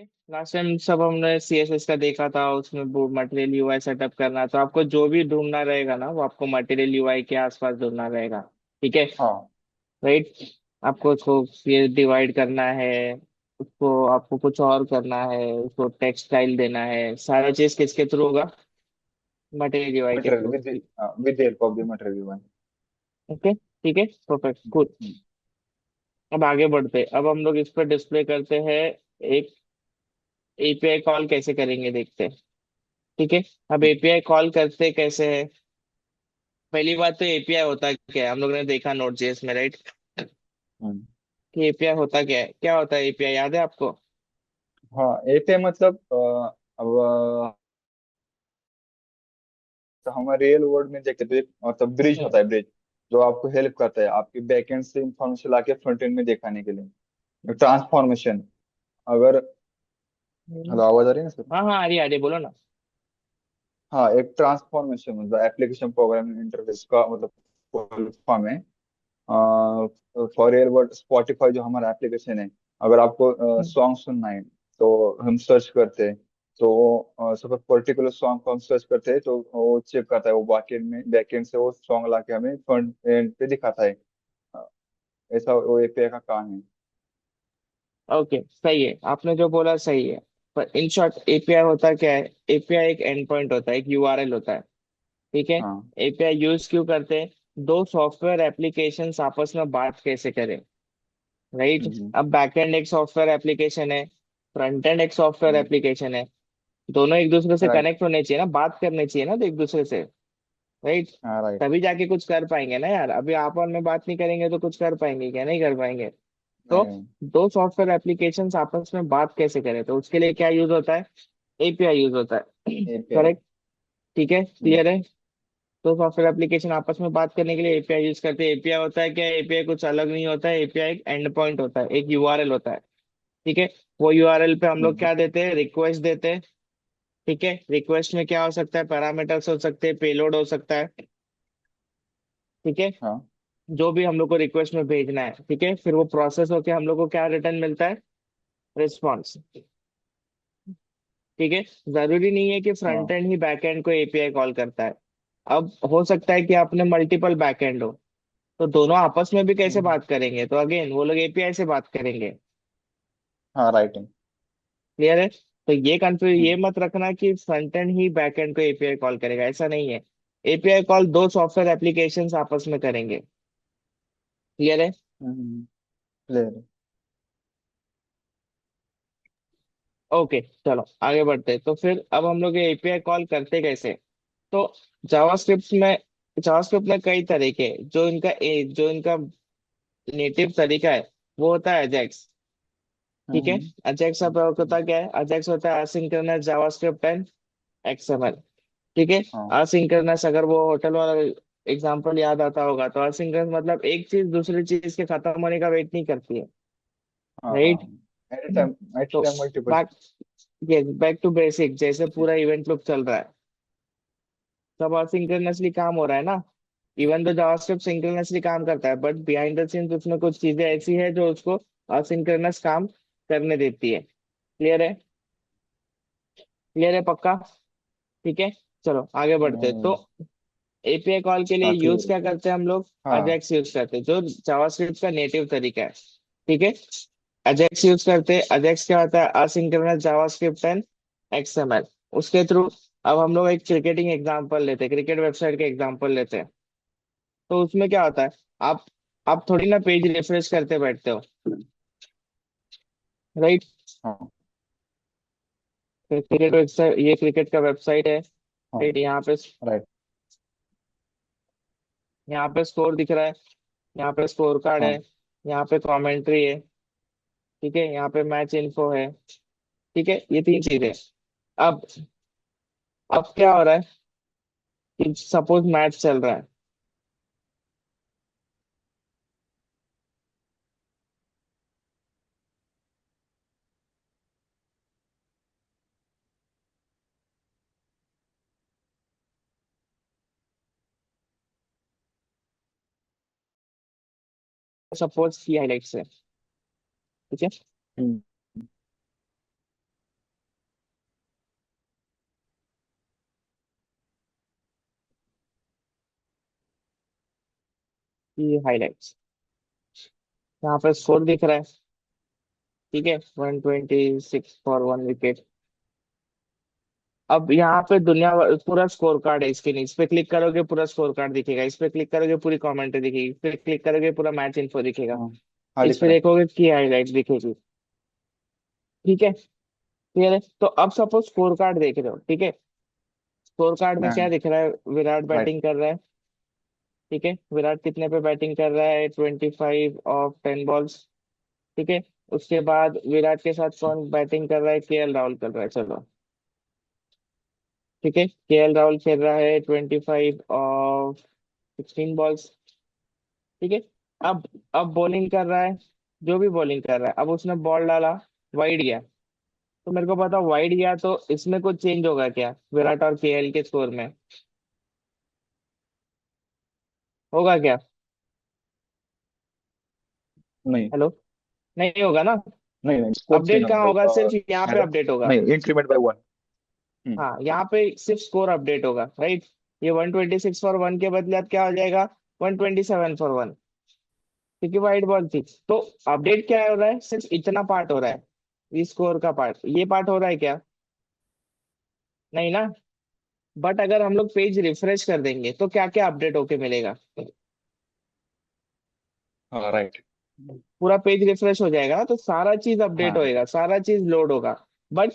है। Last time सब हमने सीएसएस का देखा था, उसमें वो मटेरियल यूआई सेटअप करना, तो आपको जो भी ढूंढना रहेगा ना वो आपको मटेरियल यूआई के आसपास ढूंढना रहेगा। ठीक है। हाँ। राइट। आपको उसको ये डिवाइड करना है, उसको आपको कुछ और करना है, उसको टेक्स्ट स्टाइल देना है, सारा चीज किसके थ्रू होगा? मटेरियल यूआई के material through. With the help of the material one. Okay ठीक है, परफेक्ट, गुड। अब आगे बढ़ते हैं। अब हम लोग इस पर डिस्प्ले करते हैं एक एपीआई कॉल कैसे करेंगे, देखते हैं। ठीक है। अब एपीआई कॉल करते कैसे है? पहली बात तो एपीआई होता क्या है, हम लोग ने देखा नोड जेएस में, राइट? कि एपीआई होता क्या है, क्या होता है एपीआई, याद है आपको? हाँ, एपीआई मतलब अब तो हमारे रियल वर्ल्ड में देखते हैं मतलब ब्रिज हम्म। होता है, ब्रिज जो आपको हेल्प करता है आपके बैकएंड से इंफॉर्मेशन लाके फ्रंट एंड में दिखाने के लिए ट्रांसफॉर्मेशन। अगर हेलो, आवाज आ रही है ना सर? हाँ हाँ, आ रही है, बोलो ना। हाँ, एक ट्रांसफॉर्मेशन मतलब एप्लीकेशन प्रोग्रामिंग इंटरफेस का मतलब फुल फॉर्म है। फॉर रियल वर्ल्ड स्पॉटिफाई जो हमारा एप्लीकेशन है, अगर आपको हम्म। सॉन्ग सुनना है तो हम सर्च करते हैं। तो सब पर्टिकुलर सॉन्ग को हम सर्च करते हैं तो वो चेक करता है, वो बैकएंड से वो सॉन्ग लाके हमें फ्रंट एंड पे दिखाता है। अ, ऐसा वो एपीआई का काम है। ओके, सही है, आपने जो बोला सही है। पर इन शॉर्ट एपीआई होता क्या है? एपीआई एक एंड पॉइंट होता है, एक यूआरएल होता है। ठीक है। हाँ। एपीआई यूज क्यों करते हैं? दो सॉफ्टवेयर एप्लीकेशंस आपस में बात कैसे करें। राइट। हम्म। अब बैकएंड एक सॉफ्टवेयर एप्लीकेशन है, फ्रंट एंड एक सॉफ्टवेयर एप्लीकेशन है। दोनों एक दूसरे से राइट। कनेक्ट होने चाहिए ना, बात करने चाहिए ना एक दूसरे से। राइट। हाँ, राइट। तभी जाके कुछ कर पाएंगे ना यार, अभी आप और मैं बात नहीं करेंगे तो कुछ कर पाएंगे क्या? नहीं कर पाएंगे। तो नहीं। दो सॉफ्टवेयर एप्लीकेशंस आपस में बात कैसे करें, तो उसके लिए क्या यूज होता है? एपीआई यूज होता है। एपीआई। करेक्ट। ठीक है, क्लियर है। तो सॉफ्टवेयर एप्लीकेशन आपस में बात करने के लिए एपीआई यूज करते हैं। एपीआई होता है क्या? एपीआई कुछ अलग नहीं होता है, एपीआई एक एंड पॉइंट होता है, एक यूआरएल होता है। ठीक है। वो यूआरएल पे हम लोग क्या देते हैं? रिक्वेस्ट देते हैं। ठीक है। रिक्वेस्ट में क्या हो सकता है? पैरामीटर्स हो सकते हैं, पेलोड हो सकता है। ठीक है। हाँ। जो भी हम लोग को रिक्वेस्ट में भेजना है, ठीक है, फिर वो प्रोसेस होके हम लोग को क्या रिटर्न मिलता है? रिस्पॉन्स। ठीक है। जरूरी नहीं है कि फ्रंट हाँ। एंड ही बैक एंड को एपीआई कॉल करता है। अब हो सकता है कि आपने मल्टीपल बैक एंड हो, तो दोनों आपस में भी कैसे हम्म। बात करेंगे? तो अगेन वो लोग एपीआई से बात करेंगे। हाँ, राइट है। क्लियर है? तो ये मत रखना कि front and he back and को एपीआई कॉल करेगा, ऐसा नहीं है। एपीआई कॉल दो सॉफ्टवेयर एप्लीकेशंस आपस में करेंगे। क्लियर है? क्लियर। ओके, चलो आगे बढ़ते हैं। तो फिर अब हम लोग ये एपीआई कॉल करते कैसे? तो जावास्क्रिप्ट में कई तरीके हैं। जो इनका नेटिव तरीका है वो होता है अजैक्स। ठीक है। हम्म। अजैक्स अब होता क्या है? अजैक्स होता है असिंक्रोनस जावास्क्रिप्ट एंड एक्सएमएल। ठीक है। हाँ। असिंक्रोनस, अगर वो होटल वाला एग्जांपल याद आता होगा, तो असिंक्रोनस मतलब एक चीज दूसरी चीज के खत्म होने का वेट नहीं करती है। हाँ। हाँ। राइट। एट तो time multiple. Back back to basic, जैसे पूरा इवेंट लूप चल रहा है, सब असिंक्रोनसली काम हो रहा है ना। इवन तो जावास्क्रिप्ट सिंक्रोनसली काम करता है, बट बिहाइंड द सीन्स उसमें कुछ चीजें ऐसी है जो उसको असिंक्रोनस काम करने देती है। क्लियर है? क्लियर है पक्का? ठीक है। चलो आगे बढ़ते हैं। तो एपीआई कॉल के लिए हाँ, यूज क्लियर है। क्या करते हैं हम लोग? हाँ। अजैक्स यूज करते हैं, जो जावास्क्रिप्ट का नेटिव तरीका है। ठीक है। अजैक्स यूज करते हैं। अजैक्स क्या होता है? Asynchronous JavaScript and XML. उसके थ्रू अब हम लोग एक क्रिकेटिंग एग्जांपल लेते हैं, क्रिकेट वेबसाइट के एग्जांपल लेते हैं। तो उसमें क्या होता है? आप आप थोड़ी ना पेज रिफ्रेश करते बैठते हो। राइट। हाँ। क्रिकेट वेबसाइट, ये क्रिकेट का वेबसाइट है। हाँ, राइट। राइट। यहाँ पे स्कोर दिख रहा है, यहाँ पे स्कोर कार्ड है, हाँ। यहाँ पे कमेंट्री है। ठीक है। यहाँ पे मैच इन्फो है। ठीक है, ये तीन चीजें। अब अब क्या हो रहा है कि सपोज मैच चल रहा है। सपोज की हाइलाइट्स है। ठीक है। हम्म। की हाईलाइट्स। यहाँ पे स्कोर दिख रहा है, ठीक है, 126 फॉर 1 विकेट। अब यहाँ पे पूरा स्कोर कार्ड है इसके नीचे। इस पे क्लिक करोगे पूरा स्कोर कार्ड दिखेगा, इस पे क्लिक करोगे पूरी कमेंट्री दिखेगी, इस पे क्लिक करोगे पूरा मैच इन्फो दिखेगा, हाँ हाँ, इस दिख पे रहा है। देखोगे की हाईलाइट्स दिखेगी। ठीक है, क्लियर है। तो अब सपोज स्कोर कार्ड देख रहे हो, ठीक है। स्कोर कार्ड में क्या हाँ, दिख रहा है? विराट राइट। बैटिंग कर रहा है, ठीक है। विराट कितने पे बैटिंग कर रहा है? 25 ऑफ 10 बॉल्स, ठीक है। उसके बाद विराट के साथ कौन बैटिंग कर रहा है? केएल राहुल कर रहा है, चलो, ठीक है। केएल राहुल खेल रहा है 25 ऑफ 16 बॉल्स, ठीक है। अब बॉलिंग कर रहा है, जो भी बॉलिंग कर रहा है, अब उसने बॉल डाला, वाइड गया। तो मेरे को पता, वाइड गया तो इसमें कुछ चेंज होगा क्या विराट और केएल के स्कोर में? होगा क्या? नहीं हेलो, नहीं होगा ना। नहीं नहीं, स्कोर चेंज अपडेट होगा कहाँ भाई। होगा? सिर्फ यहाँ पे हेलो। अपडेट होगा। नहीं, इंक्रीमेंट बाय 1। हम्म। हाँ, यहाँ पे सिर्फ स्कोर अपडेट होगा, राइट। ये 126 फॉर 1 के बदले अब क्या हो जाएगा? 127 फॉर 1, क्योंकि वाइड बॉल थी। तो अपडेट क्या हो रहा है? सिर्फ इतना पार्ट हो रहा है, ये स्कोर का पार्ट, ये पार्ट हो रहा है क्या? नहीं ना। बट अगर हम लोग पेज रिफ्रेश कर देंगे तो क्या क्या अपडेट होके मिलेगा? हाँ, राइट। पूरा पेज रिफ्रेश हो जाएगा तो सारा चीज अपडेट हाँ होएगा, सारा चीज लोड होगा। बट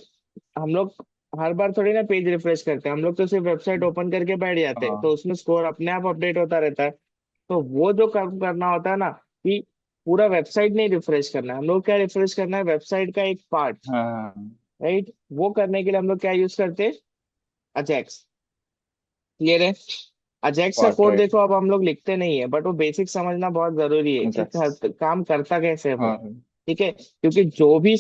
हम लोग हर बार थोड़ी ना पेज रिफ्रेश करते हैं, हम लोग तो सिर्फ वेबसाइट ओपन करके बैठ जाते हैं, तो हाँ उसमें स्कोर अपने आप अपडेट होता रहता है। तो वो जो काम करना होता है ना, कि पूरा वेबसाइट नहीं रिफ्रेश करना है, हम लोग क्या रिफ्रेश करना है? वेबसाइट का एक पार्ट, हाँ राइट। वो करने के लिए हम लोग क्या यूज करते हैं? अजैक्स। क्लियर है? अजैक्स का पार्ट, कोड राइट। देखो, अब हम लोग लिखते नहीं है, बट वो बेसिक समझना बहुत जरूरी है कि एग्जैक्ट। काम करता कैसे है वो, हाँ। ठीक है। क्योंकि जो भी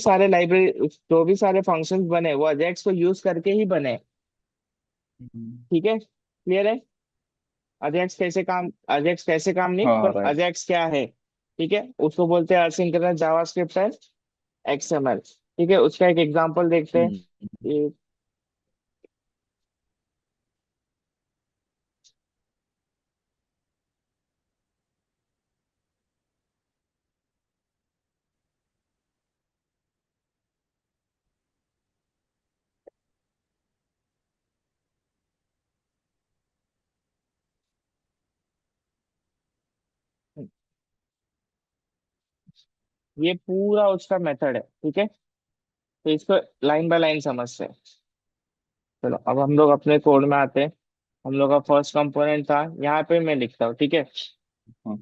सारे फंक्शंस बने वो अजैक्स को यूज करके ही बने, ठीक है। क्लियर है? अजैक्स कैसे काम नहीं, हाँ पर राइट। अजैक्स क्या है, ठीक है। उसको बोलते हैं असिंक्रोनस जावास्क्रिप्ट एंड एक्सएमएल, ठीक है। उसका एक एग्जांपल देखते हैं। ये- ये पूरा उसका मेथड है, ठीक है। तो इसको लाइन बाय लाइन समझते हैं। चलो, अब हम लोग अपने कोड में आते हैं। हम लोग का फर्स्ट कंपोनेंट था, यहाँ पे मैं लिखता हूँ, ठीक है। हाँ।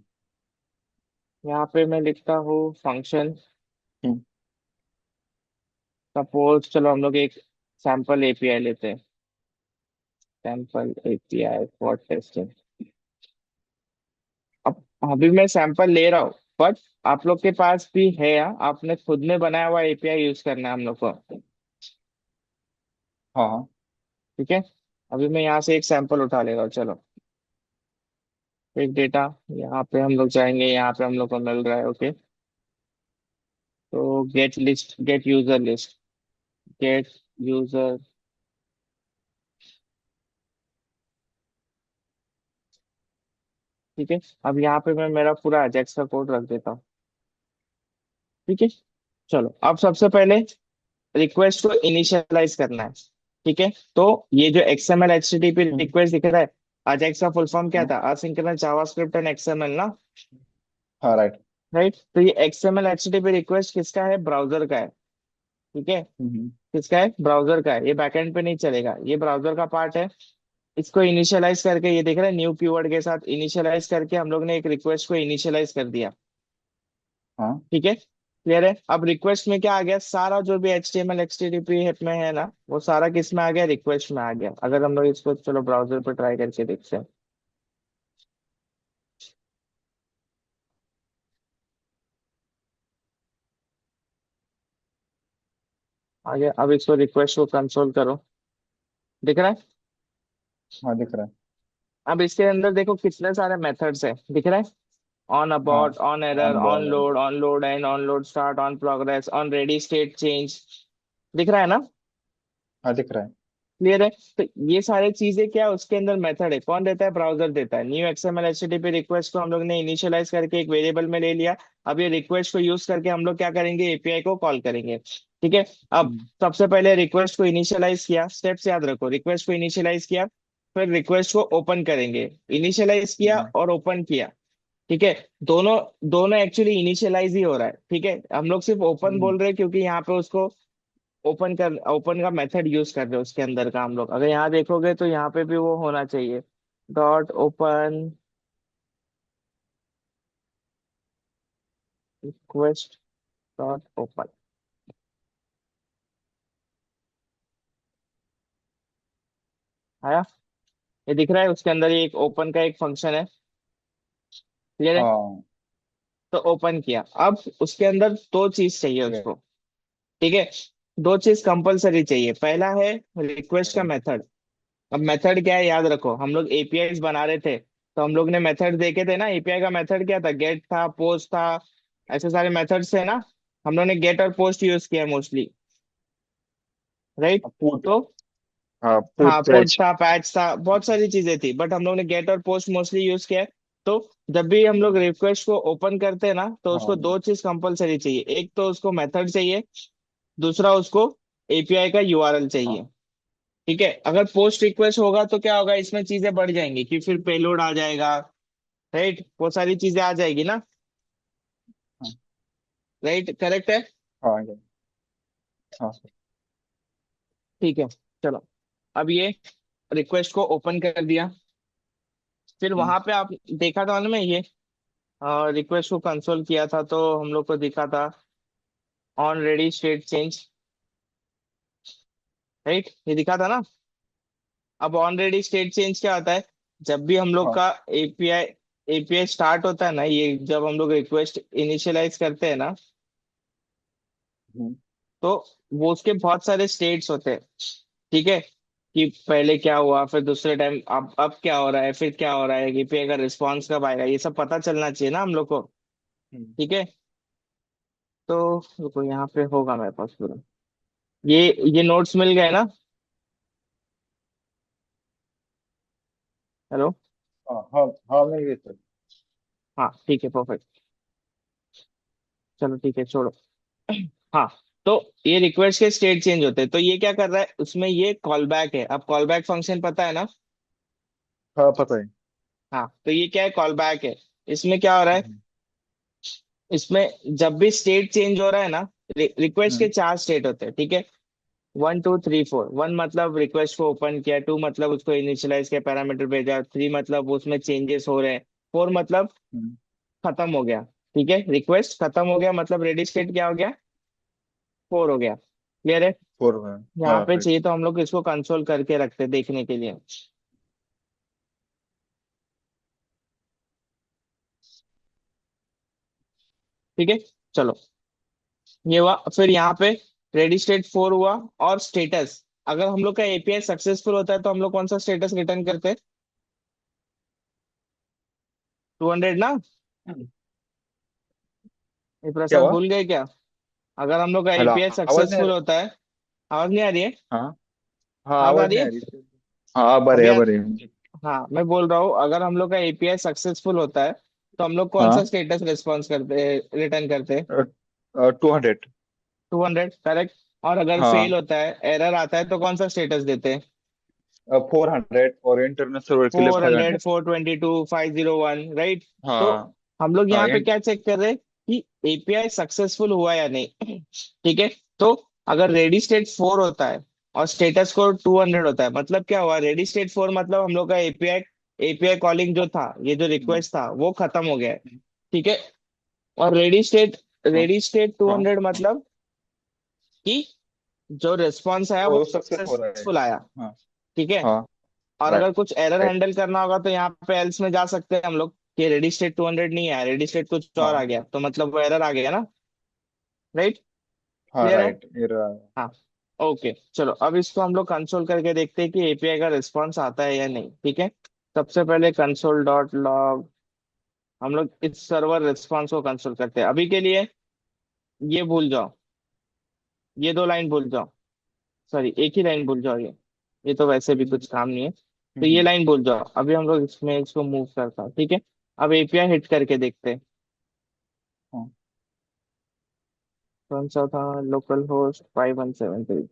यहाँ पे मैं लिखता हूँ फंक्शन। हम्म। सपोज चलो हम लोग एक सैंपल एपीआई लेते हैं, सैंपल एपीआई फॉर टेस्टिंग। अब अभी मैं सैंपल ले रहा हूँ, बट आप लोग के पास भी है, या आपने खुद में बनाया हुआ एपीआई यूज करना है हम लोग को, हाँ हाँ। ठीक है। अभी मैं यहाँ से एक सैंपल उठा ले रहा हूँ, चलो। एक डेटा, यहाँ पे हम लोग जाएंगे, यहाँ पे हम लोग को मिल रहा है, ओके। तो gate user list, gate user, ठीक है। अब यहाँ पे मैं मेरा पूरा अजेक्स का कोड रख देता हूँ, ठीक है। चलो, अब सबसे पहले रिक्वेस्ट को इनिशियलाइज करना है, ठीक है। तो ये जो XML HTTP हम्म। रिक्वेस्ट दिख रहा है, अजेक्स का फुल फॉर्म क्या हाँ था? असिंक्रोनस जावास्क्रिप्ट एंड XML ना, हाँ, राइट। राइट। तो ये XML HTTP रिक्वेस्ट किसका है? ब्राउजर का है, ठीक है। हम्म। किसका है? ब्राउजर का है। ये बैकएंड पे नहीं चलेगा, ये ब्राउजर का पार्ट है। इसको इनिशियलाइज करके, ये देख रहे हैं, न्यू कीवर्ड के साथ इनिशियलाइज करके हम लोग ने एक रिक्वेस्ट को इनिशियलाइज कर दिया, हाँ। ठीक है। क्लियर है? अब रिक्वेस्ट में क्या आ गया? सारा जो भी HTML HTTP में है ना, वो सारा किस में आ गया? रिक्वेस्ट में आ गया। अगर हम लोग इसको चलो ब्राउजर पर ट्राई करके देखते हैं, आ गया। अब इसको रिक्वेस्ट को कंसोल करो, दिख रहा है? हाँ, दिख रहा है। अब इसके अंदर देखो कितने सारे मेथड्स है, दिख रहा है? ऑन हाँ। Abort, on error, on ball. On load end, on load start, on progress, on ready state change, दिख रहा है ना? हाँ, दिख रहा है। क्लियर है? तो ये सारी चीजें क्या है, उसके अंदर मेथड है, कौन देता है, ब्राउजर देता है। न्यू एक्सएमएल एचटीटीपी रिक्वेस्ट को हम लोग ने इनिशियलाइज करके एक वेरिएबल में ले लिया। अब ये रिक्वेस्ट को यूज करके हम लोग क्या करेंगे, एपीआई को कॉल करेंगे। ठीक है। अब हम्म, सबसे पहले रिक्वेस्ट को इनिशियलाइज किया, स्टेप्स याद रखो, रिक्वेस्ट को इनिशियलाइज किया, फिर रिक्वेस्ट को ओपन करेंगे। इनिशियलाइज किया हम्म, और ओपन किया। ठीक है। दोनों दोनों एक्चुअली इनिशियलाइज ही हो रहा है। ठीक है, हम लोग सिर्फ ओपन हम्म, बोल रहे हैं क्योंकि यहाँ पे उसको ओपन का मेथड यूज कर रहे हो उसके अंदर का हम लोग। अगर यहाँ देखोगे तो यहाँ पे भी वो होना चाहिए, dot open request dot open. आया? ये दिख रहा है, उसके अंदर ये एक ओपन का एक फंक्शन है। क्लियर है? हाँ, तो ओपन किया। अब उसके अंदर दो चीज चाहिए clear, उसको। ठीक है। दो चीज कंपलसरी चाहिए। पहला है रिक्वेस्ट का clear, मेथड। अब मेथड क्या है, याद रखो, हम लोग एपीआई बना रहे थे तो हम लोग ने मेथड देखे थे ना। एपीआई का मेथड क्या था, गेट था, पोस्ट था, ऐसे सारे मेथड्स थे ना। हम लोग ने गेट और पोस्ट यूज किया मोस्टली, राइट? पुट, तो हाँ, पुट हाँ, पुट पैच। था, पैच था, बहुत सारी चीजें थी, बट हम लोग ने गेट और पोस्ट मोस्टली यूज किया है। तो जब भी हम लोग रिक्वेस्ट को ओपन करते हैं ना, तो उसको हाँ, दो चीज कंपलसरी चाहिए। एक तो उसको मेथड चाहिए, दूसरा उसको एपीआई का यूआरएल हाँ, चाहिए। ठीक है। अगर पोस्ट रिक्वेस्ट होगा तो क्या होगा, इसमें चीजें बढ़ जाएंगी कि फिर पेलोड आ जाएगा, राइट? वो सारी चीजें आ जाएगी ना। हाँ, राइट, करेक्ट है? हाँ, हाँ सर। ठीक है। चलो, अब ये रिक्वेस्ट को ओपन कर दिया। फिर हम्म, वहां पे आप देखा था ना, ये रिक्वेस्ट को कंसोल किया था तो हम लोग को दिखा था on ready state change, right? ये दिखा था ना। अब ऑन रेडी स्टेट चेंज क्या होता है, जब भी हम लोग हाँ, का एपीआई एपीआई स्टार्ट होता है ना, ये जब हम लोग रिक्वेस्ट इनिशियलाइज करते हैं ना, हम्म, तो वो उसके बहुत सारे स्टेट्स होते हैं। ठीक है, कि पहले क्या हुआ, फिर दूसरे टाइम अब क्या हो रहा है, फिर क्या हो रहा है, एपीआई का रिस्पॉन्स कब आएगा, ये सब पता चलना चाहिए ना हम लोग को। हम्म, ठीक है। तो रुको, यहाँ पे होगा मेरे पास पूरा। ये ये नोट्स मिल गए ना? हेलो? हाँ, हाँ, हाँ, मैं ये सर। हाँ, ठीक है, परफेक्ट। चलो ठीक है, छोड़ो। हाँ। तो ये रिक्वेस्ट के स्टेट चेंज होते हैं, तो ये क्या कर रहा है उसमें, ये कॉल बैक है। अब कॉल बैक फंक्शन पता है ना? हाँ, पता है। हाँ, तो ये क्या है, कॉल बैक है। इसमें क्या हो रहा है, हम्म, इसमें जब भी स्टेट चेंज हो रहा है ना, रिक्वेस्ट के हम्म, चार स्टेट होते हैं। ठीक है, 1 2 3 4। 1 मतलब रिक्वेस्ट को ओपन किया, 2 मतलब उसको इनिशियलाइज किया, पैरामीटर भेजा, 3 मतलब उसमें चेंजेस हो रहे हैं, 4 मतलब हम्म, खत्म हो गया। ठीक है, रिक्वेस्ट खत्म हो गया मतलब रेडी स्टेट क्या हो गया, 4 हो गया। क्लियर है? फोर है। यहाँ हाँ, पे राइट। चाहिए तो हम लोग इसको कंसोल करके रखते हैं देखने के लिए। ठीक है। चलो, ये हुआ। फिर यहाँ पे रेडी स्टेट 4 हुआ। और स्टेटस, अगर हम लोग का एपीआई सक्सेसफुल होता है तो हम लोग कौन सा स्टेटस रिटर्न करते हैं, 200 ना? हम्म। ये क्या प्रसाद हुआ? भूल गए क्या? अगर हम लोग का हेलो, एपीआई आवाज नहीं आ सक्सेसफुल रही। होता है। आवाज नहीं आ रही है? हाँ, हाँ, आवाज आ आवाज रही नहीं है? आ रही। हाँ, अब आ अब रही, अब आ यार, रही। हाँ, मैं बोल रहा हूँ, अगर हम लोग का एपीआई सक्सेसफुल होता है तो हम लोग कौन सा हाँ, स्टेटस रिस्पॉन्स करते, रिटर्न करते? 200। 200, करेक्ट। और अगर हाँ, फेल होता है, एरर आता है, तो कौन सा स्टेटस देते हैं? 400 और इंटरनेट सर्वर के लिए 400, 500। 422, 501, राइट? तो हाँ, हम लोग हाँ, यहाँ पे क्या चेक कर रहे हैं कि एपीआई सक्सेसफुल हुआ या नहीं। ठीक है। तो अगर रेडी स्टेट 4 होता है और स्टेटस कोड 200 होता है, मतलब क्या हुआ, रेडी स्टेट 4 मतलब हम लोग का एपीआई एपीआई कॉलिंग जो था, ये जो हम्म, रिक्वेस्ट था वो खत्म हो गया है। ठीक है। और हाँ, रेडी स्टेट हाँ, 200 मतलब कि जो रिस्पॉन्स आया वो वो सक्सेस हो रहा है। सक्सेसफुल आया। हाँ, ठीक है। हाँ, और अगर कुछ एरर राइट। हैंडल करना होगा तो यहाँ पे एल्स में जा सकते हैं हम लोग, कि रेडी स्टेट 200 नहीं आया, रेडी स्टेट कुछ और आ हाँ, गया, तो मतलब वो एरर आ गया ना, राइट? हाँ, क्लियर है? राइट, ये रहा। हाँ। ओके, चलो अब इसको हम लोग कंसोल करके देखते हैं कि एपीआई का रिस्पॉन्स आता है या नहीं। ठीक है। सबसे पहले कंसोल डॉट लॉग, हम लोग इस सर्वर रिस्पॉन्स को कंसोल करते हैं। अभी के लिए ये भूल जाओ, ये दो लाइन भूल जाओ, सॉरी एक ही लाइन भूल जाओ ये। ये तो वैसे भी कुछ काम नहीं है। तो ये हम्म। लाइन भूल जाओ, अभी हम लोग इसमें इसको मूव करता है, ठीक है। अब एपीआई हिट करके देखते हैं। हाँ। कौन सा था? Local host 5173।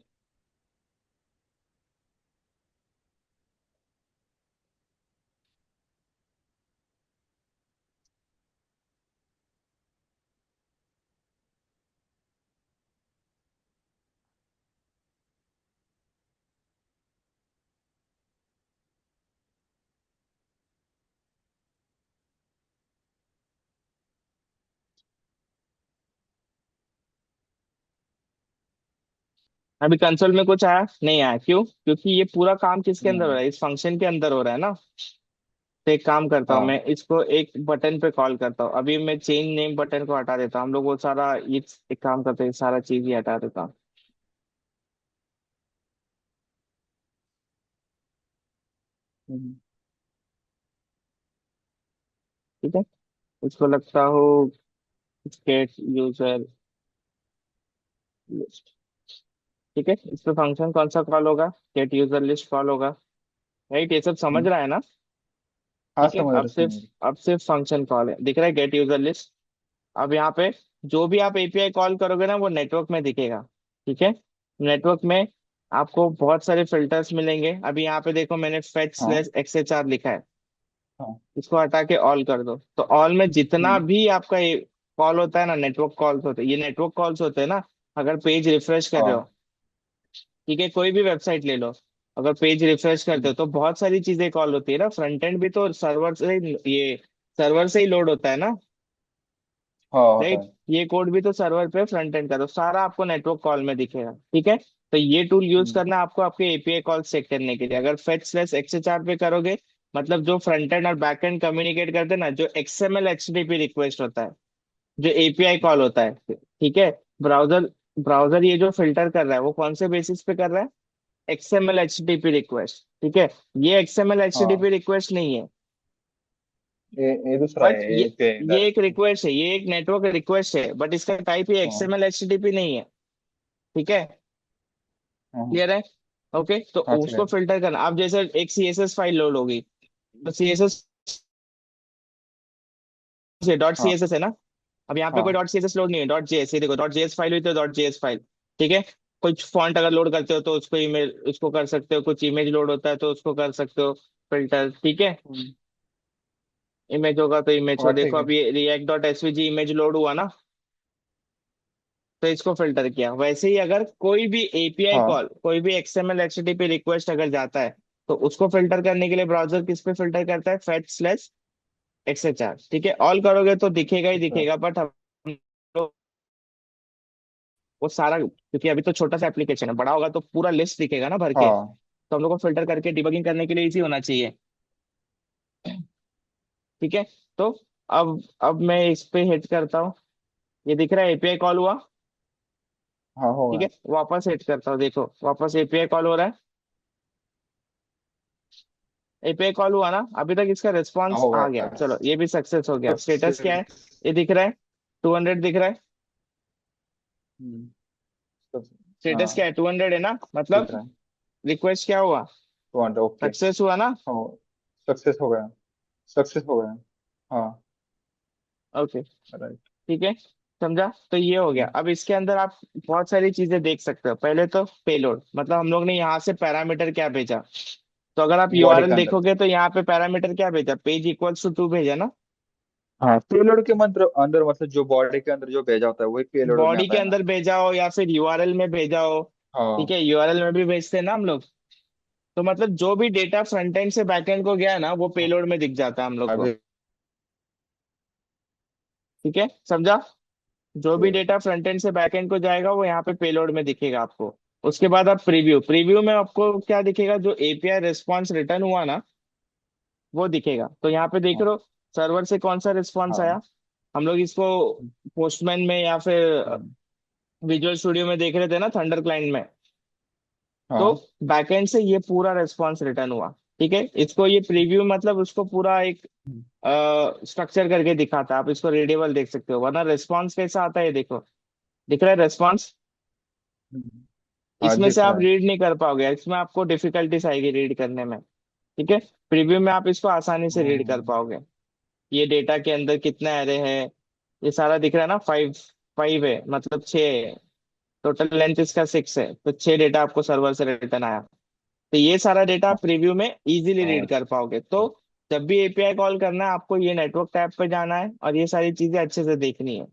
अभी कंसोल में कुछ आया नहीं? आया क्यों? क्योंकि ये पूरा काम किसके अंदर हो नहीं। रहा है? इस फंक्शन के अंदर हो रहा है ना। तो एक काम करता हूँ, हाँ। मैं इसको एक बटन पे कॉल करता हूँ। अभी मैं चेंज नेम बटन को हटा देता हूँ, हम लोग वो सारा ये एक काम करते हैं, सारा चीज ही हटा देता हूँ। हम्म। ठीक है। इसको लगता हो गेट यूजर लिस्ट। ठीक है, इस पे फंक्शन कौन सा कॉल होगा? गेट यूजर लिस्ट कॉल होगा। राइट, ये सब समझ हम्म। रहा है ना? हाँ, ठीक है, समझ अब रहे सिर्फ समझ रहे। अब सिर्फ फंक्शन कॉल है, दिख रहा है गेट यूजर लिस्ट। अब यहाँ पे जो भी आप एपीआई कॉल करोगे ना, वो नेटवर्क में दिखेगा। ठीक है। नेटवर्क में आपको बहुत सारे फिल्टर्स मिलेंगे। अभी यहाँ पे देखो, मैंने फेच हाँ। स्लैश एक्सएचआर लिखा है। हाँ। इसको हटा के ऑल कर दो, तो ऑल में जितना हम्म। भी आपका कॉल होता है ना, नेटवर्क कॉल्स होते हैं, ये नेटवर्क कॉल्स होते हैं ना। अगर पेज रिफ्रेश कर रहे हाँ। हो, ठीक है, कोई भी वेबसाइट ले लो, अगर पेज रिफ्रेश करते हम्म। हो तो बहुत सारी चीजें कॉल होती है ना। फ्रंट एंड भी तो सर्वर से ये सर्वर से ही लोड होता है ना। हाँ, होता राइट, है। ये कोड भी तो सर्वर पे फ्रंट एंड का, तो सारा आपको नेटवर्क कॉल में दिखेगा। ठीक है। तो ये टूल यूज हम्म। करना है आपको आपके एपीआई कॉल चेक करने के लिए। अगर फेच स्लैश एक्सएचआर पे करोगे, मतलब जो फ्रंट एंड और बैक एंड कम्युनिकेट करते हैं ना, जो एक्सएमएल एचटीटीपी रिक्वेस्ट होता है, जो एपीआई कॉल होता है, ठीक है। ब्राउजर ब्राउजर ये जो फिल्टर कर रहा है, वो कौन से बेसिस पे कर रहा है? XML HTTP request. ठीक है। ये एक्सएमएल हाँ, एचटीटीपी रिक्वेस्ट नहीं है, ये दूसरा बट है, ये ये पे ये एक डायरेक्ट। रिक्वेस्ट है, ये एक नेटवर्क रिक्वेस्ट है, बट इसका टाइप ये हाँ। एक्सएमएल एचटीटीपी नहीं है। ठीक है। हाँ। क्लियर है? ओके, तो हाँ, उसको क्लियर। फिल्टर करना। आप जैसे एक सीएसएस फाइल लोड होगी, तो सीएसएस से डॉट हाँ। सीएसएस है ना। अब यहाँ पे कोई हाँ। डॉट सीएसएस लोड नहीं है, डॉट जेएस। ये देखो, डॉट जेएस फाइल हुई तो डॉट जेएस फाइल। ठीक है। कुछ फॉन्ट अगर लोड करते हो तो उसको इमेज उसको कर सकते हो, कुछ इमेज लोड होता है तो उसको कर सकते हो फिल्टर। ठीक है। हम्म। इमेज होगा तो इमेज को हाँ, ठीक देखो, है। अब ये react dot SVG image load हुआ ना, तो इसको फिल्टर किया। वैसे ही अगर कोई भी एपीआई हाँ। कॉल, कोई भी एक्सएमएल एचटीटीपी रिक्वेस्ट अगर जाता है, तो उसको फिल्टर करने के लिए ब्राउजर किस पे फिल्टर करता है? Fetch slash XHR. ठीक है, ऑल करोगे तो दिखेगा ही अच्छा। दिखेगा, बट हम लोग वो सारा, क्योंकि अभी तो छोटा सा एप्लीकेशन है, बड़ा होगा तो पूरा लिस्ट दिखेगा ना भर के, हाँ। तो हम लोग को फिल्टर करके डिबगिंग करने के लिए इजी होना चाहिए। ठीक है। तो अब मैं इस पे हिट करता हूँ, ये दिख रहा है एपीआई कॉल हुआ। हाँ, हो ठीक गया। है, वापस हिट करता हूँ, देखो वापस एपीआई कॉल हो रहा है। एपीआई कॉल हुआ ना, अभी तक इसका हाँ, रिस्पॉन्स हो आ गया, गया। चलो ये भी सक्सेस हो गया। स्टेटस क्या है? सक्सेस। ये दिख रहा है, 200 दिख रहा है। हम्म। स्टेटस क्या हाँ, है? 200 है ना, दिख मतलब रहा है। रिक्वेस्ट क्या हुआ? 200, ओके। सक्सेस हुआ ना। हाँ, सक्सेस हो गया। सक्सेस हो गया। हाँ। ओके। राइट। ठीक है, समझा? तो ये हो गया। अब इसके अंदर आप बहुत सारी चीजें देख सकते हो। पहले तो पेलोड, मतलब हम लोग ने यहाँ से पैरामीटर क्या भेजा। तो अगर आप बॉडी के यूआरएल अंदर। देखोगे तो यहाँ पे पैरामीटर क्या भेजा? पेज इक्वल्स टू 2 भेजा ना। हाँ, पेलोड के मतलब अंदर, मतलब जो बॉडी के अंदर जो भेजा होता है वही पेलोड में बॉडी आता के है ना। अंदर भेजा हो या फिर यूआरएल में भेजा हो। ठीक हाँ। है, यूआरएल में भी भेजते हैं ना हम लोग। तो मतलब जो भी डेटा फ्रंट एंड से बैक एंड को गया है ना, वो हाँ, पेलोड में दिख जाता है हम लोग को। अभी। ठीक है, समझा? जो भी डेटा फ्रंट एंड से बैक एंड को जाएगा, वो यहाँ पे पेलोड में दिखेगा आपको। उसके बाद आप प्रीव्यू प्रीव्यू में आपको क्या दिखेगा? जो एपीआई रिस्पॉन्स रिटर्न हुआ ना, वो दिखेगा। तो यहाँ पे देख हाँ। रहे हो, सर्वर से कौन सा रिस्पॉन्स हाँ। आया। हम लोग इसको पोस्टमैन में या फिर हम्म। विजुअल स्टूडियो में देख रहे थे ना, थंडर क्लाइंट में। तो हाँ। बैकएंड से ये पूरा रिस्पॉन्स रिटर्न हुआ। ठीक है, इसको ये प्रीव्यू मतलब उसको पूरा एक हम्म। स्ट्रक्चर करके दिखाता है। आप इसको रीडेबल देख सकते हो, वरना रिस्पॉन्स कैसा आता है ये देखो। दिख रहा है रिस्पॉन्स? हम्म। हाँ इसमें से दिख आप रहा है। रीड नहीं कर पाओगे, इसमें आपको डिफिकल्टीज आएगी रीड करने में। ठीक है। प्रीव्यू में आप इसको आसानी से रीड कर हाँ पाओगे। ये डेटा के अंदर कितना एरे है, ये सारा दिख रहा है ना। फाइव, फाइव है मतलब छः है। टोटल लेंथ इसका सिक्स है, तो छः डेटा आपको सर्वर से रिटर्न आया। तो ये सारा डेटा आप प्रीव्यू में इजीली हाँ रीड कर पाओगे। तो जब भी एपीआई कॉल करना है आपको ये नेटवर्क टैब पे जाना है और ये सारी चीजें अच्छे से देखनी है।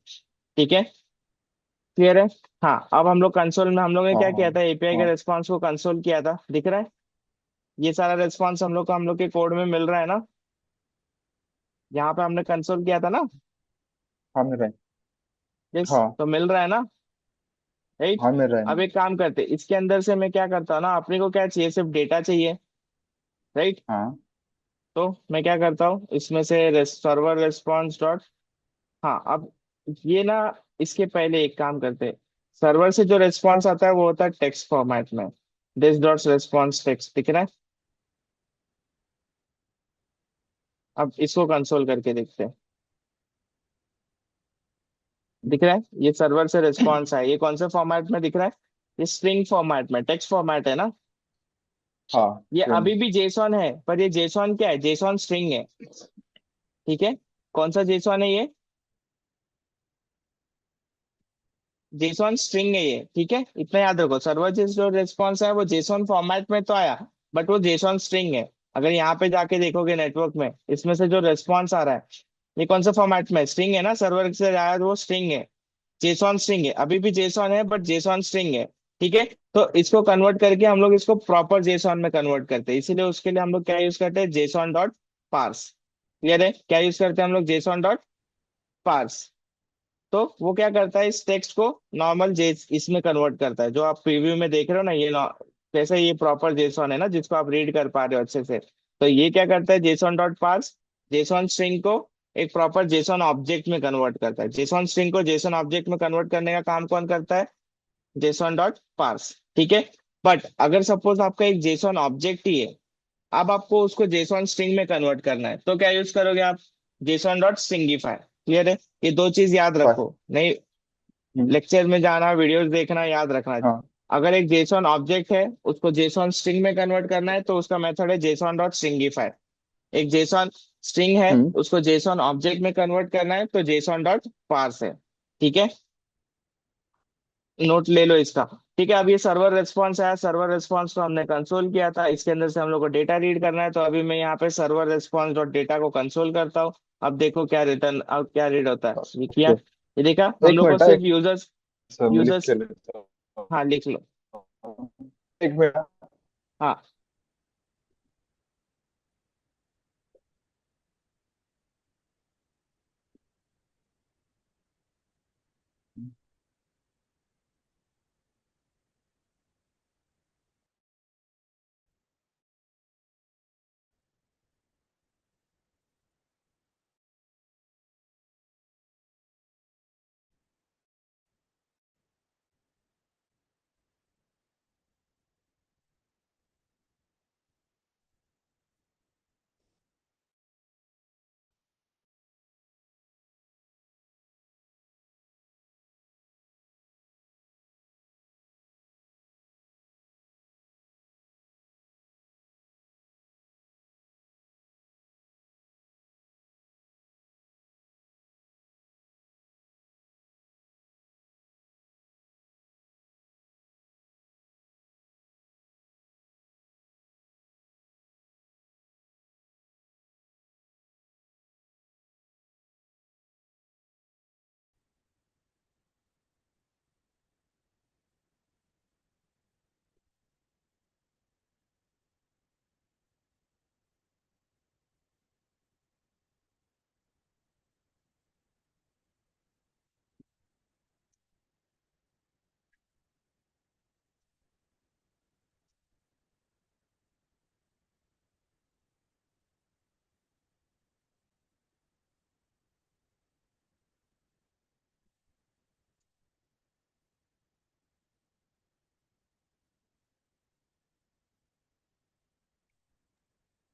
ठीक है। क्लियर है। हाँ, अब हम लोग कंसोल में हम लोग ने हाँ क्या हाँ किया था, एपीआई के हाँ। रेस्पॉन्स को कंसोल किया था, दिख रहा है। ये सारा रेस्पॉन्स हम लोग के कोड में मिल रहा है ना। यहाँ पे हमने कंसोल किया था ना। हाँ मिल रहा है। यस, हाँ तो मिल रहा है ना। राइट। हाँ मिल रहा है अब ना। एक काम करते हैं, इसके अंदर से मैं क्या करता हूँ ना, अपने को क्या चाहिए, सिर्फ डेटा चाहिए। राइट। हाँ तो मैं क्या करता हूँ, इसमें से सर्वर रेस्पॉन्स डॉट, हाँ अब ये ना, इसके पहले एक काम करते हैं। सर्वर से जो रेस्पॉन्स आता है वो होता है टेक्स्ट फॉर्मेट में। दिस डॉट रेस्पॉन्स टेक्स्ट दिख रहा है। अब इसको कंसोल करके देखते हैं। दिख रहा है, ये सर्वर से रिस्पॉन्स है, ये कौन से फॉर्मेट में दिख रहा है, ये स्ट्रिंग फॉर्मेट में, टेक्स्ट फॉर्मेट है ना। हाँ ये स्ट्रिंग। अभी भी जेसॉन है, पर ये जेसॉन क्या है, जेसॉन स्ट्रिंग है। ठीक है। कौन सा जेसॉन है ये, जेसॉन स्ट्रिंग है ये। ठीक है, इतना याद रखो, सर्वर से जो रिस्पॉन्स है वो जेसॉन फॉर्मेट में तो आया, बट वो जेसॉन स्ट्रिंग है। अगर यहाँ पे जाके देखोगे नेटवर्क में, इसमें से जो रिस्पॉन्स आ रहा है, ये कौन सा फॉर्मेट में, स्ट्रिंग है ना, सर्वर से आया तो वो स्ट्रिंग है। जेसॉन स्ट्रिंग है, अभी भी जेसॉन है बट जेसॉन स्ट्रिंग है। ठीक है। तो इसको कन्वर्ट करके हम लोग इसको प्रॉपर जेसॉन में कन्वर्ट करते हैं, इसीलिए उसके लिए हम लोग क्या यूज करते हैं, जेसॉन डॉट पार्स। क्लियर है, क्या यूज करते हैं हम लोग, जेसॉन डॉट पार्स। तो वो क्या करता है, इस टेक्स्ट को नॉर्मल जे इसमें कन्वर्ट करता है, जो आप प्रीव्यू में देख रहे हो ना, ये जैसे ये प्रॉपर जेसॉन है ना जिसको आप रीड कर पा रहे हो अच्छे से। तो ये क्या करता है, JSON dot parse, JSON string को एक प्रॉपर जेसॉन ऑब्जेक्ट में कन्वर्ट करता है। जेसॉन स्ट्रिंग को जेसॉन ऑब्जेक्ट में कन्वर्ट करने का काम कौन करता है, जेसॉन डॉट पार्स। ठीक है। बट अगर सपोज आपका एक जेसॉन ऑब्जेक्ट ही है, अब आपको उसको जेसॉन स्ट्रिंग में कन्वर्ट करना है, तो क्या यूज करोगे आप, जेसॉन डॉट स्ट्रिंगिफाई। क्लियर है। ये दो चीज याद पर रखो, नहीं हम्म, लेक्चर में जाना, वीडियोस देखना, याद रखना। हाँ अगर एक जेसॉन ऑब्जेक्ट है उसको जेसॉन स्ट्रिंग में कन्वर्ट करना है, तो उसका मेथड है जेसॉन डॉट स्ट्रिंगिफाई। एक जेसॉन स्ट्रिंग है हम्म। उसको जेसॉन ऑब्जेक्ट में कन्वर्ट करना है, तो जेसॉन डॉट पार्स है। ठीक है, नोट ले लो इसका। ठीक है। अब ये सर्वर रेस्पॉन्स आया, सर्वर रेस्पॉन्स को हमने कंसोल किया था, इसके अंदर से हम लोग को डेटा रीड करना है, तो अभी मैं यहाँ पे सर्वर रेस्पॉन्स डॉट डेटा को कंसोल करता हूँ। अब देखो क्या रिटर्न, अब क्या रीड होता है, ये किया, ओके। ये देखा, हम एक लोग को मिनट सिर्फ यूजर्स, सब लिख यूजर्स, के लेता हाँ लिख लो। हूँ। एक मिनट। हाँ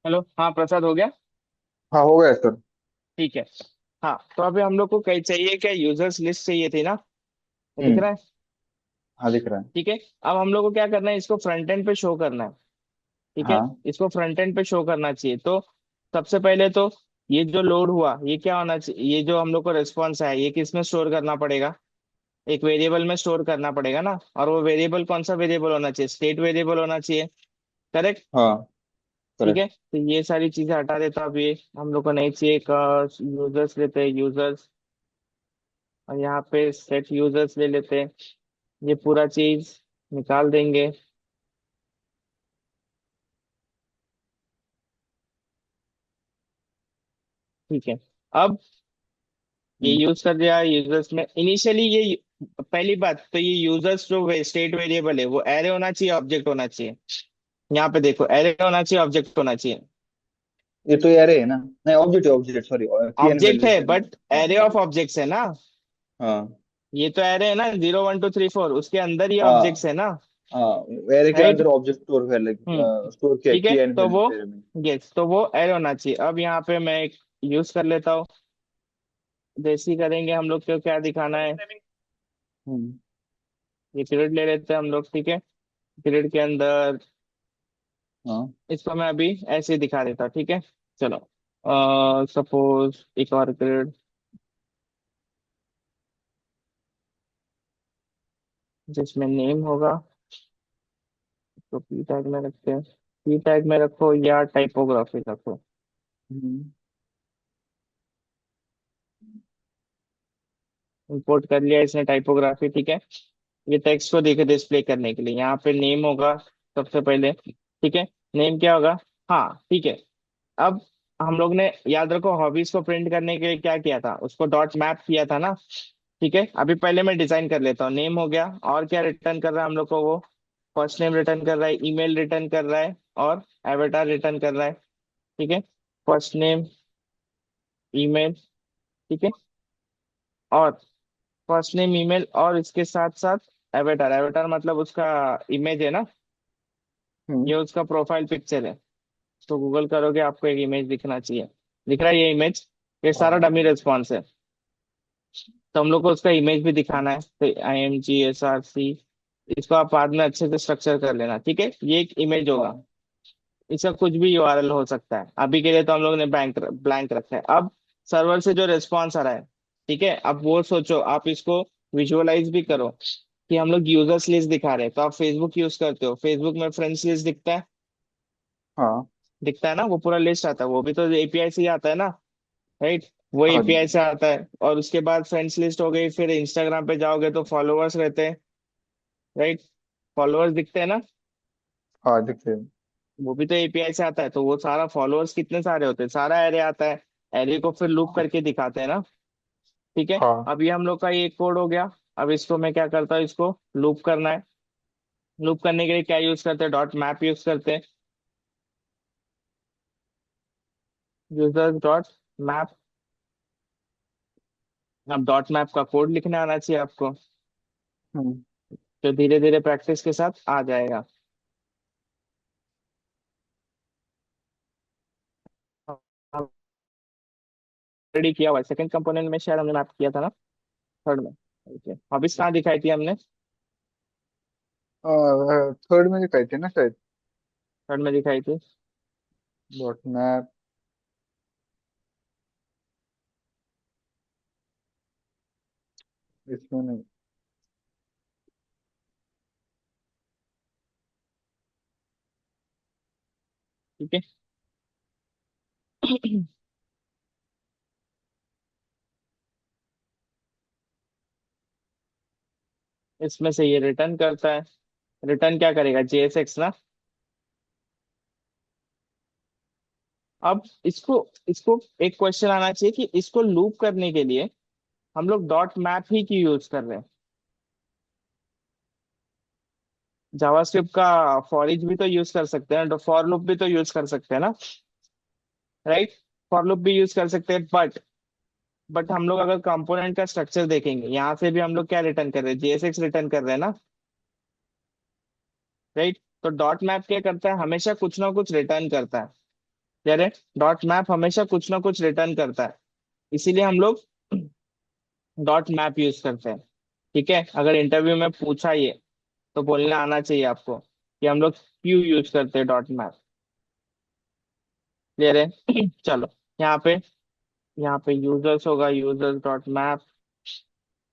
हेलो, हाँ प्रसाद हो गया। हाँ हो गया सर। ठीक है। हाँ, तो अभी हम लोग को कहीं चाहिए क्या, यूजर्स लिस्ट चाहिए थी ना, ये दिख हम्म। रहा है। हाँ दिख रहा है। ठीक है। अब हम लोग को क्या करना है, इसको फ्रंट एंड पे शो करना है। ठीक है। हाँ इसको फ्रंट एंड पे शो करना चाहिए, तो सबसे पहले तो ये जो लोड हुआ ये क्या होना चाहिए, ये जो हम लोग को रेस्पॉन्स आया ये किस में स्टोर करना पड़ेगा, एक वेरिएबल में स्टोर करना पड़ेगा ना। और वो वेरिएबल कौन सा वेरिएबल होना चाहिए, स्टेट वेरिएबल होना चाहिए। करेक्ट। हाँ ठीक है, करेक्ट। तो ये सारी चीजें हटा देता हूँ। अब ये हम लोग को नहीं चाहिए। यूजर्स लेते हैं, यूजर्स, और यहाँ पे सेट यूजर्स ले लेते हैं। ये पूरा चीज निकाल देंगे। ठीक है। अब ये हम्म, यूज कर दिया यूजर्स में इनिशियली ये। पहली बात तो ये यूजर्स जो स्टेट वेरिएबल है वो एरे होना चाहिए, ऑब्जेक्ट होना चाहिए। यहाँ पे देखो एरे होना चाहिए, ऑब्जेक्ट होना चाहिए। ये तो यार है ना, नहीं ऑब्जेक्ट, ऑब्जेक्ट सॉरी, की एन ऑब्जेक्ट वैल्यू है से ना। बट हाँ एरे ऑफ हाँ ऑब्जेक्ट्स है ना। हाँ ये तो एरे है ना, 0 1 2 3 4, उसके अंदर ये हाँ ऑब्जेक्ट्स है ना। हाँ। एरे के राइट। अंदर ऑब्जेक्ट स्टोर कर लाइक, हम्म। स्टोर किया ठीक है, की एन तो वैल्यू वो, से में। यस, तो वो एरे होना चाहिए। अब यहाँ पे मैं एक यूज कर लेता हूँ। जैसे ही करेंगे हम लोग को क्या दिखाना है, हम्म ये पीरियड ले लेते हैं हम लोग। ठीक है। पीरियड के अंदर हाँ इसको मैं अभी ऐसे ही दिखा देता हूँ। ठीक है। चलो, सपोज एक और पीरियड जिसमें नेम होगा, तो पी टैग में रखते हैं। पी टैग में रखो या टाइपोग्राफी रखो। हम्म इंपोर्ट कर लिया इसने टाइपोग्राफी। ठीक है। ये टेक्स्ट को देखे डिस्प्ले करने के लिए यहाँ पे नेम होगा सबसे पहले। ठीक है। नेम क्या होगा। हाँ ठीक है। अब हम लोग ने याद रखो हॉबीज को प्रिंट करने के लिए क्या किया था, उसको डॉट मैप किया था ना। ठीक है। अभी पहले मैं डिजाइन कर लेता हूँ। नेम हो गया, और क्या रिटर्न कर रहा है हम लोग को वो, फर्स्ट नेम रिटर्न कर रहा है, ईमेल रिटर्न कर रहा है, और एवेटार रिटर्न कर रहा है। ठीक है। First name, email. ठीक है। और फर्स्ट नेम, ईमेल, और इसके साथ साथ एवेटार। एवेटार मतलब उसका इमेज है ना, हम्म ये उसका प्रोफाइल पिक्चर है। तो गूगल करोगे आपको एक इमेज दिखना चाहिए। दिख रहा है ये इमेज, ये सारा डमी रिस्पॉन्स है। तो हम लोग को उसका इमेज भी दिखाना है, तो IMG SRC, इसको आप बाद में अच्छे से स्ट्रक्चर कर लेना। ठीक है, ये एक इमेज होगा। हाँ इसका कुछ भी URL हो सकता है, अभी के लिए तो हम लोग ने ब्लैंक ब्लैंक रखा है। अब सर्वर से जो रिस्पॉन्स आ रहा है, ठीक है, अब वो सोचो, आप इसको विजुअलाइज भी करो कि हम लोग यूजर्स लिस्ट दिखा रहे हैं। तो आप फेसबुक यूज करते हो, फेसबुक में फ्रेंड्स लिस्ट दिखता है, हाँ दिखता है ना, वो पूरा लिस्ट आता है, वो भी तो API से ही आता है ना। राइट। वो हाँ API से आता है, और उसके बाद फ्रेंड्स लिस्ट हो गई, फिर इंस्टाग्राम पे जाओगे तो फॉलोअर्स रहते हैं। राइट। फॉलोअर्स दिखते हैं ना, हाँ दिखते हैं। वो भी तो API से आता है। तो वो सारा फॉलोअर्स कितने सारे होते हैं, सारा एरे आता है। एरे को फिर लूप करके दिखाते हैं ना। ठीक है। हाँ अब ये हम लोग का ये कोड हो गया। अब इसको मैं क्या करता हूँ, इसको लूप करना है। लूप करने के लिए क्या यूज करते हैं, डॉट मैप यूज करते हैं। Users dot map. अब डॉट मैप का कोड लिखने आना चाहिए आपको, हम्म जो धीरे धीरे प्रैक्टिस के साथ आ जाएगा। ऑलरेडी किया हुआ है, सेकंड कंपोनेंट में शायद हमने मैप किया था ना, थर्ड में। ओके, हॉबीज कहाँ दिखाई थी हमने, थर्ड में दिखाई थी ना शायद। थर्ड में दिखाई थी। डॉट मैप, इसमें नहीं। ठीक है। इसमें से ये रिटर्न करता है। रिटर्न क्या करेगा, JSX ना। अब इसको इसको एक क्वेश्चन आना चाहिए कि इसको लूप करने के लिए हम लोग डॉट मैप ही क्यों यूज कर रहे हैं। जावास्क्रिप्ट का फॉर ईच भी तो यूज कर सकते हैं, फॉर लूप भी तो यूज कर सकते हैं ना। राइट। फॉर लूप भी यूज कर सकते हैं, बट हम लोग अगर कंपोनेंट का स्ट्रक्चर देखेंगे, यहाँ से भी हम लोग क्या रिटर्न कर रहे हैं, JSX रिटर्न कर रहे हैं ना। राइट। तो डॉट मैप क्या करता है, हमेशा कुछ ना कुछ रिटर्न करता है। कह रहे डॉट मैप हमेशा कुछ ना कुछ रिटर्न करता है, इसीलिए हम लोग डॉट मैप यूज करते हैं। ठीक है। अगर इंटरव्यू में पूछा ये तो बोलना आना चाहिए आपको कि हम लोग क्यों यूज करते हैं डॉट मैप। क्लियर है? चलो, यहाँ पे यहाँ पे यूजर्स होगा, यूजर्स डॉट मैप।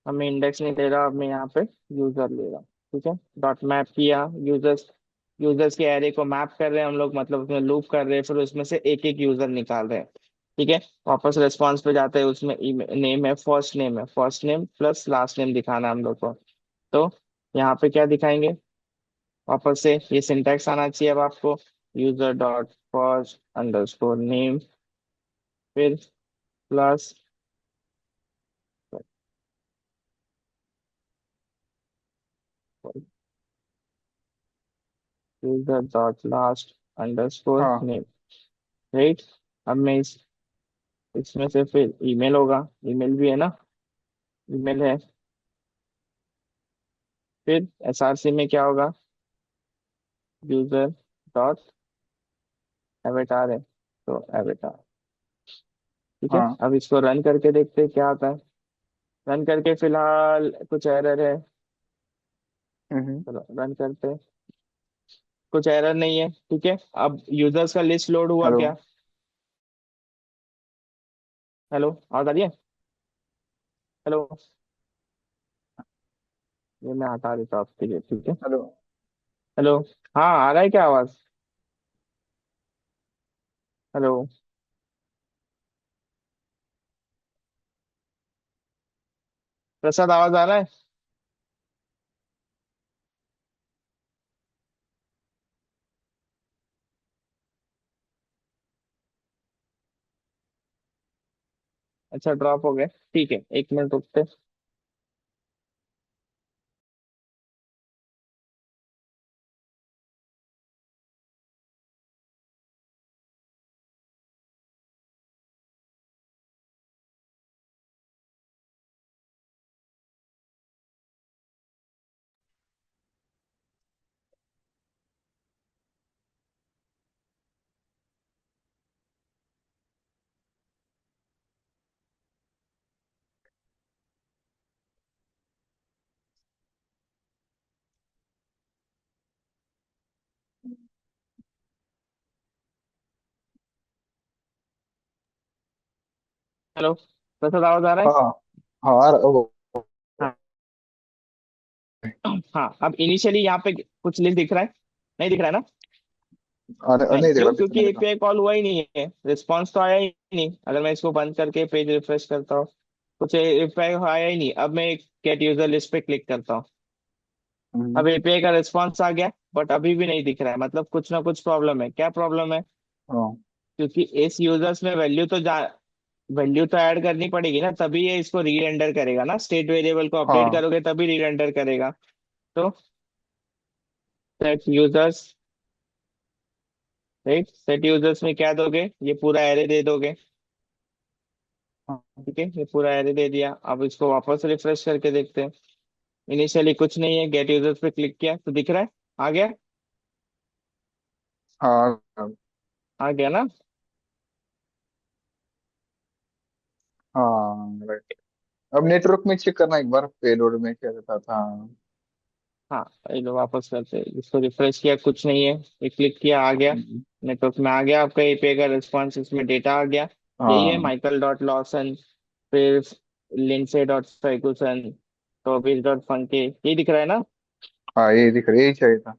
हमें इंडेक्स नहीं दे रहा, अब मैं यहाँ पे यूजर ले रहा हूँ। ठीक है, डॉट मैप किया यूजर्स। यूजर्स के एरे को मैप कर रहे हैं हम लोग, मतलब उसमें लूप कर रहे हैं, फिर उसमें से एक एक यूजर निकाल रहे हैं। ठीक है, वापस रेस्पॉन्स पे जाते हैं, उसमें नेम है, फर्स्ट नेम है, first name plus last name दिखाना है हम लोग को। तो यहाँ पे क्या दिखाएंगे? वापस से ये सिंटैक्स आना चाहिए अब आपको। User dot first underscore name, फिर plus user dot last underscore हाँ नेम। राइट। अब मैं इसमें से फिर ईमेल होगा, ईमेल भी है ना, ईमेल है। फिर एसआरसी में क्या होगा? यूजर डॉट एवेटार है, तो एवेटार। ठीक है, हाँ। अब इसको रन करके देखते हैं क्या आता है। रन करके फिलहाल कुछ एरर है। हम्म। चलो रन करते हैं, कुछ एरर नहीं है। ठीक है, अब यूजर्स का लिस्ट लोड हुआ हेलो। क्या? हेलो, आवाज आ रही है? हेलो, ये मैं हटा देता हूँ आपके लिए। ठीक है। हेलो। हेलो, हाँ आ रहा है क्या आवाज? हेलो, प्रसाद आवाज आ रहा है? अच्छा, ड्रॉप हो गए। ठीक है, एक मिनट रुकते। हेलो, प्रसाद आवाज आ रहा है? हाँ हाँ आ रहा- ओ, हाँ। हाँ, अब इनिशियली यहाँ पे कुछ लिस्ट दिख रहा है? नहीं दिख रहा है ना? नहीं, नहीं देख क्यों? रहा, बीच में क्योंकि नहीं देख रहा। एपीआई कॉल हुआ ही नहीं है, रिस्पॉन्स तो आया ही नहीं। अगर मैं इसको बंद करके पेज रिफ्रेश करता हूँ, कुछ एपीआई आया ही नहीं। अब मैं गेट यूजर लिस्ट पे क्लिक करता हूँ, हम्म। अब एपीआई का रिस्पॉन्स आ गया, बट अभी भी नहीं दिख रहा है। मतलब कुछ ना कुछ प्रॉब्लम है। क्या प्रॉब्लम है? हाँ क्योंकि इस यूजर्स में वैल्यू तो ऐड करनी पड़ेगी ना, तभी ये इसको रीरेंडर करेगा ना। स्टेट वेरिएबल को अपडेट हाँ करोगे तभी रीरेंडर करेगा। तो set users, right, set users में क्या दोगे? ये पूरा एरे दे दोगे। हाँ ठीक है, ये पूरा एरे दे दिया। अब इसको वापस रिफ्रेश करके देखते हैं। इनिशियली कुछ नहीं है, गेट यूजर्स पे क्लिक किया तो दिख रहा है, आ गया। हाँ आ गया ना? हाँ राइट। अब नेटवर्क में चेक करना एक बार, पेलोड में क्या रहता था। हाँ, ये लो वापस करते हैं। इसको रिफ्रेश किया, कुछ नहीं है। ये क्लिक किया, आ गया। नेटवर्क में आ गया आपका एपीआई का रिस्पॉन्स, इसमें डेटा आ गया। यही है, हाँ माइकल डॉट लॉसन, फिर लिंडसे डॉट फर्गूसन, टॉबिस डॉट फंके, ये दिख रहा है ना? हाँ ये दिख रहा, यही चाहिए था।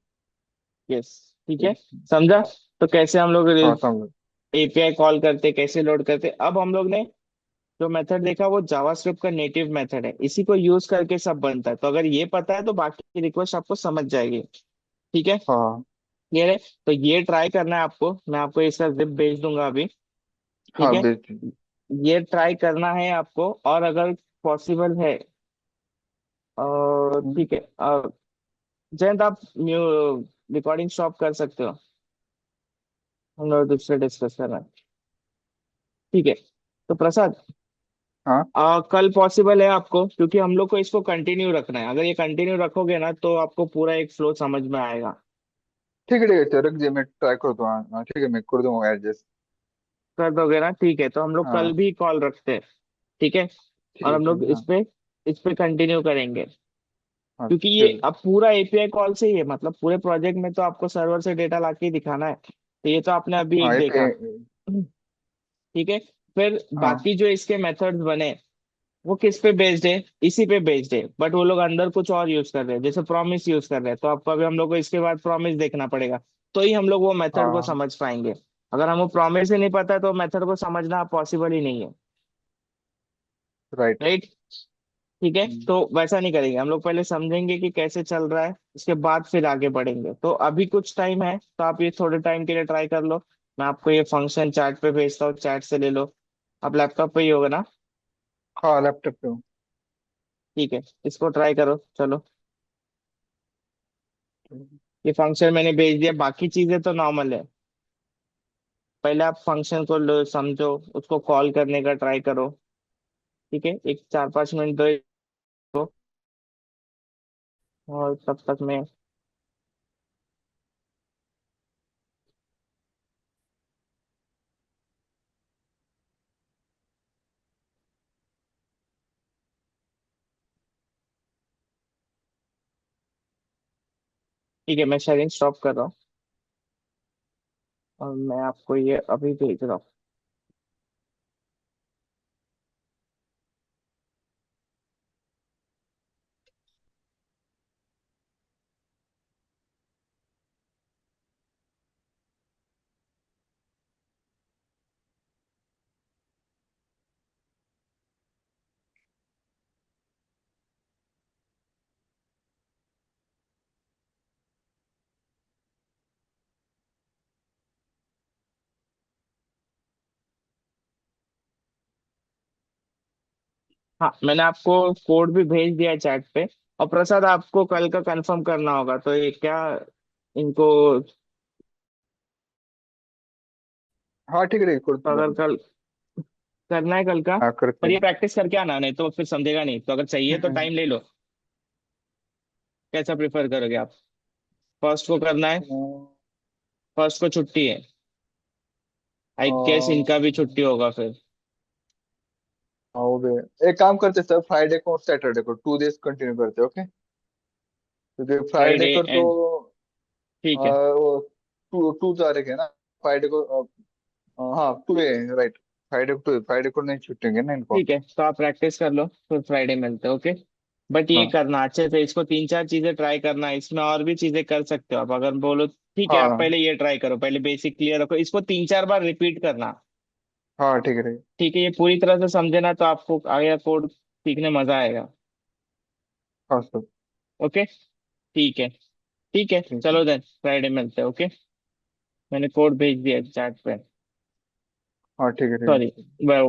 यस। ठीक है, समझा? तो कैसे हम लोग हाँ समझ। एपीआई कॉल करते, कैसे लोड करते। अब हम लोग ने जो मेथड देखा वो जावास्क्रिप्ट का नेटिव मेथड है, इसी को यूज करके सब बनता है। तो अगर ये पता है तो बाकी रिक्वेस्ट आपको समझ जाएगी। ठीक है, हाँ क्लियर है? तो ये ट्राई करना है आपको, मैं आपको इसका जिप भेज दूंगा अभी। ठीक हाँ है, बिल्कुल। ये ट्राई करना है आपको, और अगर पॉसिबल है, ठीक है, जयंत आप रिकॉर्डिंग स्टॉप कर सकते हो, हम लोग दूसरे डिस्कस कर रहे हैं। ठीक है, तो प्रसाद, हाँ कल पॉसिबल है आपको? क्योंकि हम लोग को इसको कंटिन्यू रखना है। अगर ये कंटिन्यू रखोगे ना तो आपको पूरा एक फ्लो समझ में आएगा। ठीक है चलो, रख दिया, मैं ट्राई कर दूँ। हाँ हाँ, ठीक है, मैं कर दूंगा एडजस्ट। कर दोगे ना? ठीक है, तो हम लोग कल हाँ भी कॉल रखते हैं। ठीक है, और हम ठीक है लोग हाँ। इस पे कंटिन्यू करेंगे। हाँ क्योंकि ये फिर। अब पूरा एपीआई कॉल से ही है, मतलब पूरे प्रोजेक्ट में तो आपको सर्वर से डेटा लाके ही दिखाना है, तो ये तो आपने अभी हाँ एक ये पे। देखा। ठीक है। फिर हाँ बाकी जो इसके मेथड्स बने वो किस पे बेस्ड है, इसी पे बेस्ड है, बट वो लोग अंदर कुछ और यूज कर रहे हैं, जैसे प्रॉमिस यूज कर रहे हैं, तो आपको अभी हम लोग को इसके बाद प्रॉमिस देखना पड़ेगा, तो ही हम लोग वो मेथड को हाँ। समझ पाएंगे। अगर हमको प्रॉमिस ही नहीं पता तो मेथड को समझना पॉसिबल ही नहीं है। राइट। राइट। ठीक है, तो वैसा नहीं करेंगे हम लोग, पहले समझेंगे कि कैसे चल रहा है, उसके बाद फिर आगे बढ़ेंगे। तो अभी कुछ टाइम है तो आप ये थोड़े टाइम के लिए ट्राई कर लो। मैं आपको ये फंक्शन चैट पे भेजता हूँ, चैट से ले लो। आप लैपटॉप पे ही होगा ना? हाँ लैपटॉप पे हूँ। ठीक है, इसको ट्राई करो चलो। ये फंक्शन मैंने भेज दिया, बाकी चीजें तो नॉर्मल है। पहले आप फंक्शन को लो, समझो, उसको कॉल करने का ट्राई करो। ठीक है, एक 4-5 मिनट दो इसको, और तब तक मैं, ठीक है मैं शेयरिंग स्टॉप कर रहा हूँ, और मैं आपको ये अभी भेज रहा हूँ। हाँ, मैंने आपको कोड भी भेज दिया चैट पे। और प्रसाद, आपको कल का कंफर्म करना होगा, तो ये क्या, इनको, हाँ ठीक है ठीक है, तो अगर कल करना है कल का, हाँ करते पर ये हैं। प्रैक्टिस करके आना, नहीं तो फिर समझेगा नहीं, तो अगर चाहिए तो हम्म। टाइम ले लो। कैसा प्रेफर करोगे आप? फर्स्ट को करना है? फर्स्ट को छुट्टी है, आई गेस इनका भी छुट्टी होगा फिर। हाँ वो भी है। एक काम करते सर, फ्राइडे को और सैटरडे को 2 डेज कंटिन्यू करते, ओके। क्योंकि फ्राइडे फ्राइडे को तो एंड, ठीक है। वो 2 तारीख है ना। फ्राइडे को हाँ 2 है, राइट। फ्राइडे को नहीं छुट्टेंगे ना इनको। ठीक है, तो आप प्रैक्टिस कर लो, फिर फ्राइडे मिलते हैं, ओके। बट ये हाँ करना अच्छे से, इसको 3-4 चीजें ट्राई करना, इसमें और भी चीजें कर सकते हो आप अगर बोलो। ठीक है, आप हाँ पहले ये ट्राई करो, पहले बेसिक क्लियर रखो, इसको 3-4 बार रिपीट करना। हाँ ठीक है ठीक है। ठीक है, ये पूरी तरह से समझे ना तो आपको आगे कोड सीखने मजा आएगा। हाँ सर। ओके, ठीक है। ठीक है, ठीक है। चलो देन फ्राइडे मिलते हैं, ओके। मैंने कोड भेज दिया चैट पे, हाँ ठीक है ठीक सॉरी, है।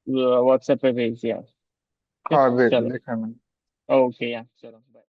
व्हाट्सएप पे भेज दिया। ओके, हाँ चलो। देखा है मैंने। ओके यार, चलो।